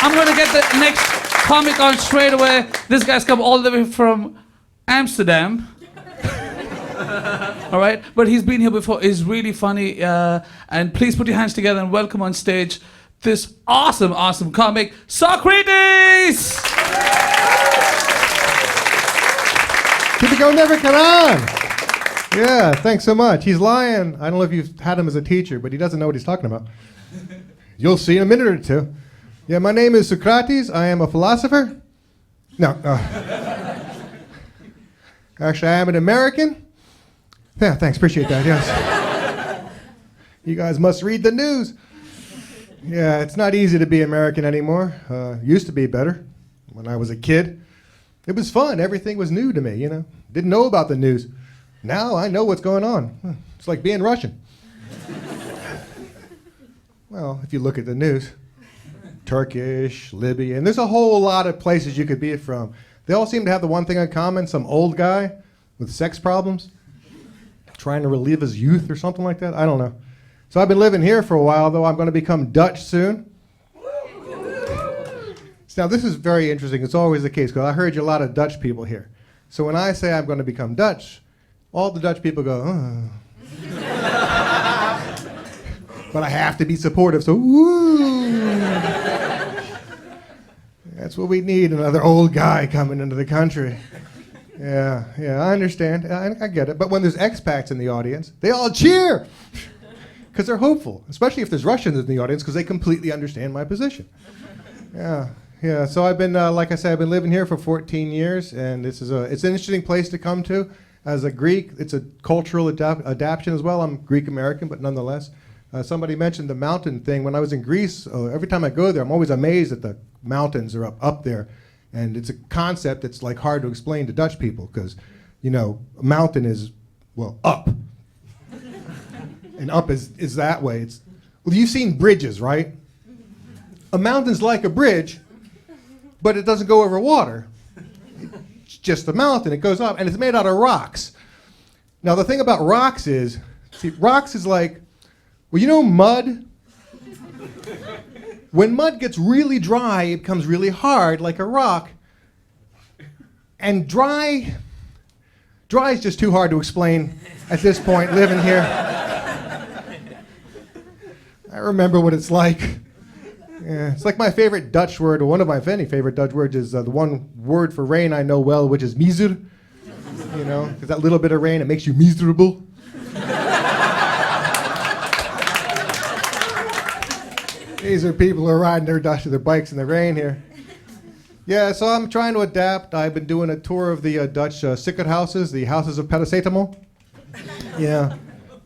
I'm going to get the next comic on straight away. This guy's come all the way from Amsterdam. All right, but he's been here before. He's really funny. And please put your hands together and welcome on stage this awesome, awesome comic, Socrates! Typico never come on. Yeah, thanks so much. He's lying. I don't know if you've had him as a teacher, but he doesn't know what he's talking about. You'll see in a minute or two. Yeah, my name is Socrates. I am a philosopher. No. Actually, I am an American. Yeah, thanks. Appreciate that. Yes. You guys must read the news. Yeah, it's not easy to be American anymore. Used to be better when I was a kid. It was fun. Everything was new to me, you know. Didn't know about the news. Now I know what's going on. It's like being Russian. Well, if you look at the news, Turkish, Libya, and there's a whole lot of places you could be from. They all seem to have the one thing in common, some old guy with sex problems, trying to relive his youth or something like that. I don't know. So I've been living here for a while, though. I'm going to become Dutch soon. Now, this is very interesting. It's always the case, because I heard you a lot of Dutch people here. So when I say I'm going to become Dutch, all the Dutch people go, oh. But I have to be supportive, so woo. That's what we need, another old guy coming into the country. Yeah, I understand. I get it. But when there's expats in the audience, they all cheer because they're hopeful, especially if there's Russians in the audience because they completely understand my position. Yeah. So I've been, like I said, I've been living here for 14 years, and it's an interesting place to come to. As a Greek, it's a cultural adaptation as well. I'm Greek American, but nonetheless. Somebody mentioned the mountain thing. When I was in Greece, every time I go there, I'm always amazed that the mountains are up there. And it's a concept that's like hard to explain to Dutch people because, you know, a mountain is, well, up. And up is that way. Well, you've seen bridges, right? A mountain's like a bridge, but it doesn't go over water. It's just a mountain. It goes up, and it's made out of rocks. Now, the thing about rocks is, see, rocks is like, well, you know mud? When mud gets really dry, it becomes really hard, like a rock. And dry is just too hard to explain at this point, living here. I remember what it's like. Yeah, it's like my favorite Dutch word, or one of my many favorite Dutch words is the one word for rain I know well, which is miser. You know, because that little bit of rain, it makes you miserable. These are people who are riding their bikes in the rain here. Yeah, so I'm trying to adapt. I've been doing a tour of the Dutch sicket houses, the houses of paracetamol. Yeah.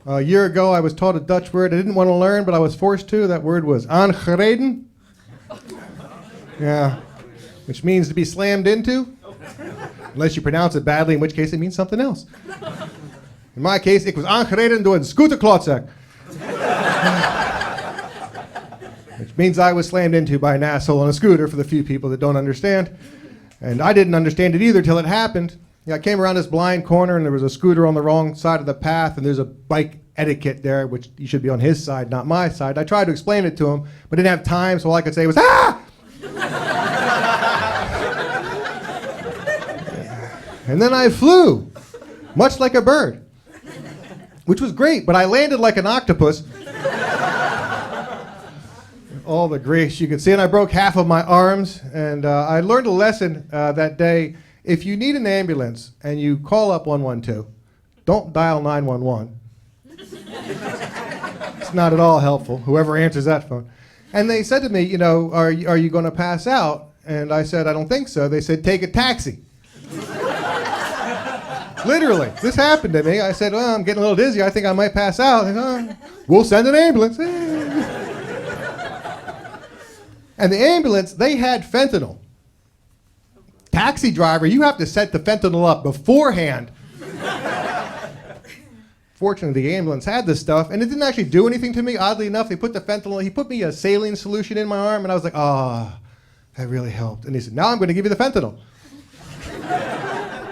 A year ago, I was taught a Dutch word I didn't want to learn, but I was forced to. That word was aangereden. Yeah, which means to be slammed into, unless you pronounce it badly, in which case it means something else. In my case, ik was aangereden door een scooterklootzak. Which means I was slammed into by an asshole on a scooter, for the few people that don't understand. And I didn't understand it either till it happened. Yeah, I came around this blind corner and there was a scooter on the wrong side of the path, and there's a bike etiquette there, which you should be on his side, not my side. I tried to explain it to him, but didn't have time, so all I could say was, ah! And then I flew, much like a bird, which was great, but I landed like an octopus. All the grace you could see, and I broke half of my arms, and I learned a lesson that day. If you need an ambulance and you call up 112, don't dial 911. It's not at all helpful, whoever answers that phone. And they said to me, you know, are you going to pass out? And I said, I don't think so. They said, take a taxi. Literally, this happened to me. I said, well, I'm getting a little dizzy. I think I might pass out. And, we'll send an ambulance. And the ambulance, they had fentanyl. Taxi driver, you have to set the fentanyl up beforehand. Fortunately, the ambulance had this stuff, and it didn't actually do anything to me. Oddly enough, he put me a saline solution in my arm, and I was like, that really helped. And he said, now I'm going to give you the fentanyl.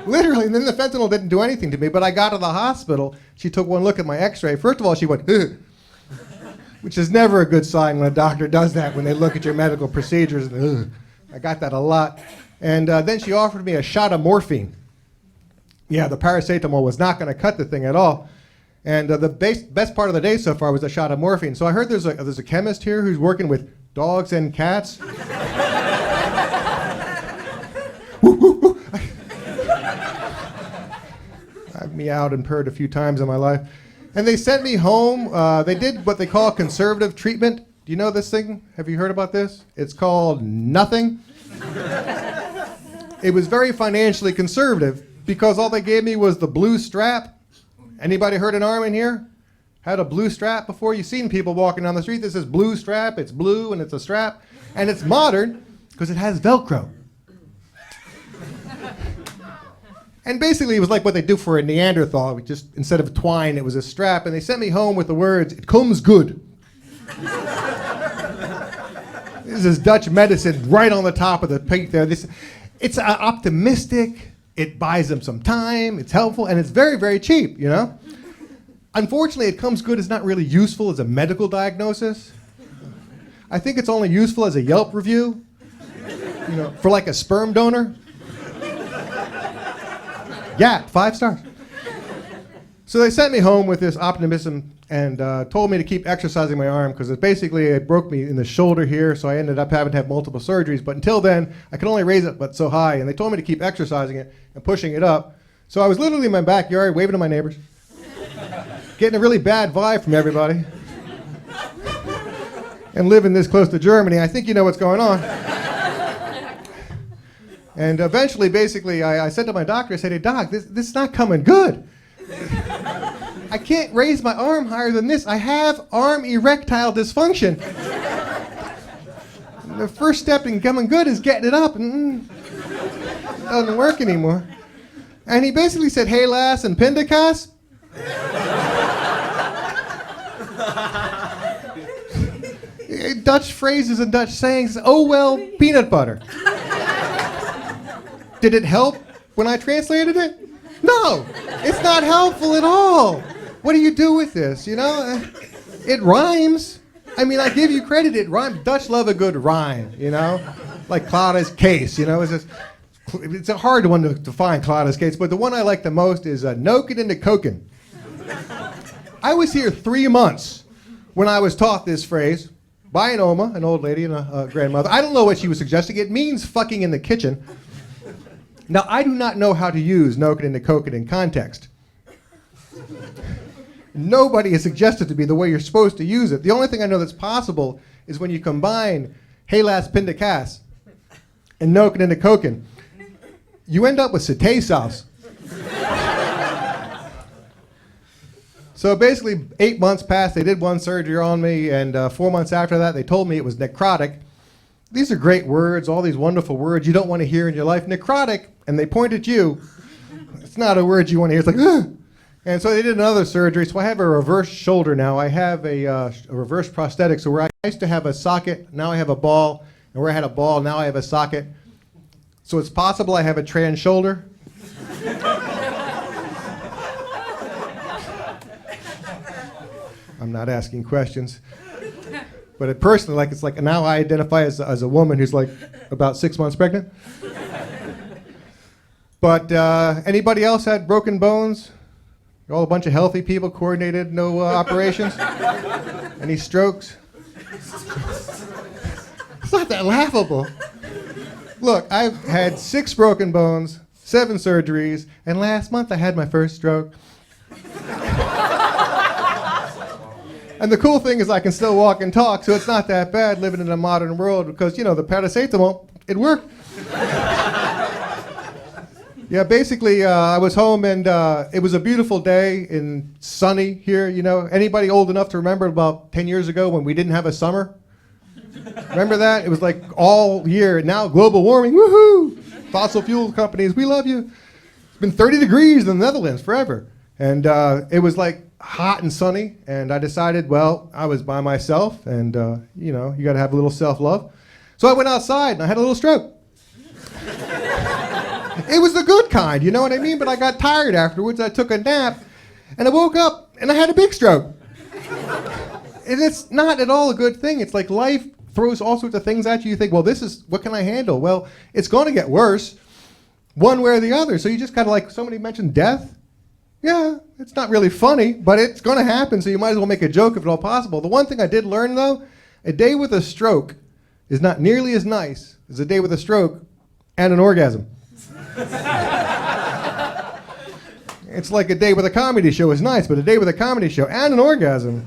Literally, and then the fentanyl didn't do anything to me, but I got to the hospital. She took one look at my x-ray. First of all, she went, ugh. which is never a good sign when a doctor does that, when they look at your medical procedures. And, ugh, I got that a lot. And then she offered me a shot of morphine. Yeah, the paracetamol was not going to cut the thing at all. And the best part of the day so far was a shot of morphine. So I heard there's a chemist here who's working with dogs and cats. I've meowed and purred a few times in my life. And they sent me home. They did what they call conservative treatment. Do you know this thing? Have you heard about this? It's called nothing. It was very financially conservative because all they gave me was the blue strap. Anybody heard an arm in here? Had a blue strap before? You've seen people walking down the street. This is blue strap. It's blue and it's a strap. And it's modern because it has Velcro. And basically it was like what they do for a Neanderthal. We just, instead of twine, it was a strap. And they sent me home with the words, "It comes good." This is Dutch medicine right on the top of the peak there. It's optimistic. It buys them some time. It's helpful. And it's very, very cheap, you know? Unfortunately, "It comes good" is not really useful as a medical diagnosis. I think it's only useful as a Yelp review, you know, for like a sperm donor. Yeah, 5 stars. So they sent me home with this optimism and told me to keep exercising my arm because it broke me in the shoulder here, so I ended up having to have multiple surgeries. But until then, I could only raise it but so high, and they told me to keep exercising it and pushing it up. So I was literally in my backyard waving to my neighbors, getting a really bad vibe from everybody, and living this close to Germany. I think you know what's going on. And eventually, basically, I said to my doctor, I said, "Hey, doc, this is not coming good. I can't raise my arm higher than this. I have arm erectile dysfunction. The first step in coming good is getting it up, and it doesn't work anymore." And he basically said, "Hey, lass, and pindakaas?" Dutch phrases and Dutch sayings, "Oh, well, peanut butter." Did it help when I translated it? No, it's not helpful at all. What do you do with this, you know? It rhymes. I mean, I give you credit, it rhymes. Dutch love a good rhyme, you know? Like Claudius Case, you know? It's a hard one to find, Claudius Case, but the one I like the most is "noken in the koken." I was here 3 months when I was taught this phrase by an Oma, an old lady and a grandmother. I don't know what she was suggesting. It means fucking in the kitchen. Now, I do not know how to use "noken in the koken" in context. Nobody has suggested to me the way you're supposed to use it. The only thing I know that's possible is when you combine "hey lass pindakaas" and "noken in the koken," you end up with satay sauce. So basically, 8 months passed. They did one surgery on me, and 4 months after that, they told me it was necrotic. These are great words, all these wonderful words you don't want to hear in your life. Necrotic, and they point at you. It's not a word you want to hear. It's like, ugh. And so they did another surgery. So I have a reverse shoulder now. I have a reverse prosthetic. So where I used to have a socket, now I have a ball. And where I had a ball, now I have a socket. So it's possible I have a trans shoulder. I'm not asking questions. But it personally, it's like now I identify as a woman who's like about 6 months pregnant. But anybody else had broken bones? You're all a bunch of healthy people, coordinated, no operations? Any strokes? It's not that laughable. Look, I've had 6 broken bones, 7 surgeries, and last month I had my first stroke. And the cool thing is I can still walk and talk, so it's not that bad living in a modern world because, you know, the paracetamol, it worked. Yeah, basically, I was home and it was a beautiful day and sunny here, you know. Anybody old enough to remember about 10 years ago when we didn't have a summer? Remember that? It was like all year. Now global warming, woohoo! Fossil fuel companies, we love you. It's been 30 degrees in the Netherlands forever. And it was like hot and sunny, and I decided, well, I was by myself, and you know, you got to have a little self-love. So I went outside, and I had a little stroke. It was the good kind, you know what I mean? But I got tired afterwards. I took a nap, and I woke up, and I had a big stroke. And it's not at all a good thing. It's like life throws all sorts of things at you. You think, well, this is, what can I handle? Well, it's going to get worse one way or the other. So you just kind of like, somebody mentioned death. Yeah, it's not really funny, but it's going to happen, so you might as well make a joke if at all possible. The one thing I did learn, though, a day with a stroke is not nearly as nice as a day with a stroke and an orgasm. It's like a day with a comedy show is nice, but a day with a comedy show and an orgasm,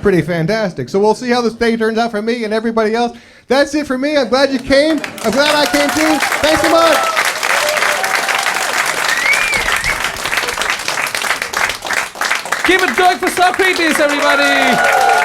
pretty fantastic. So we'll see how this day turns out for me and everybody else. That's it for me. I'm glad you came. I'm glad I came too. Thanks so much. Keep it going for Socrates, everybody.